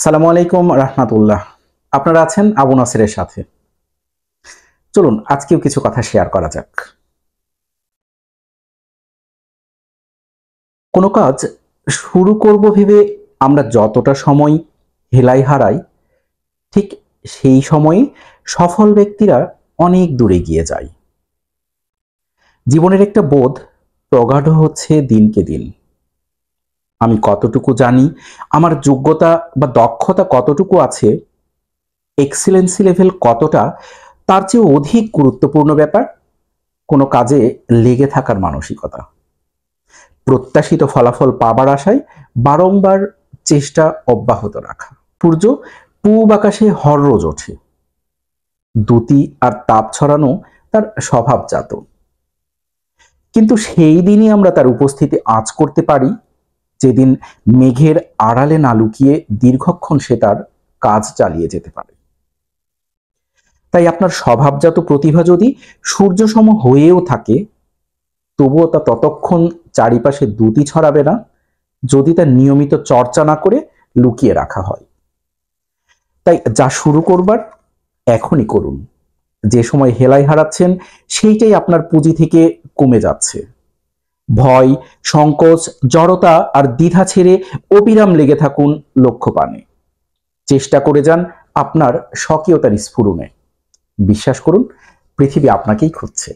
সালামু আলাইকুম রাহমাতুল্লাহ। আপনারা আছেন আবু নাসিরের সাথে। চলুন আজকেও কিছু কথা শেয়ার করা যাক। কোনো কাজ শুরু করব ভেবে আমরা যতটা সময় হেলায় হারাই, ঠিক সেই সময়ে সফল ব্যক্তিরা অনেক দূরে গিয়ে যায়। জীবনের একটা বোধ প্রগাঢ় হচ্ছে দিনকে দিন। আমি কতটুকু জানি, আমার যোগ্যতা বা দক্ষতা কতটুকু আছে, এক্সিলেন্সি লেভেল কতটা, তার চেয়ে অধিক গুরুত্বপূর্ণ ব্যাপার কোনো কাজে লেগে থাকার মানসিকতা। প্রত্যাশিত ফলাফল পাবার আশায় বারংবার চেষ্টা অব্যাহত রাখা। সূর্য পূব আকাশে হররোজ ওঠে, দ্যুতি আর তাপ ছড়ানো তার স্বভাবজাত। কিন্তু সেই দিনই আমরা তার উপস্থিতি আঁচ করতে পারি যেদিন মেঘের আড়ালে না লুকিয়ে দীর্ঘক্ষণ সে তার কাজ চালিয়ে যেতে পারে। তাই আপনার স্বভাবজাত প্রতিভা যদি সূর্যসম হয়েও থাকে, তবুও তা ততক্ষণ চারিপাশে দ্যুতি ছড়াবে না যদি তার নিয়মিত চর্চা না করে লুকিয়ে রাখা হয়। তাই যা শুরু করবার এখনই করুন। যে সময় হেলায় হারাচ্ছেন সেইটাই আপনার পুঁজি থেকে কমে যাচ্ছে। ভয়, সংকোচ, জড়তা আর দ্বিধা ছেড়ে অবিরাম লেগে থাকুন লক্ষ্যপানে। চেষ্টা করে যান আপনার স্বকীয়তার স্ফুরণে। বিশ্বাস করুন, পৃথিবী আপনাকেই খুঁজছে।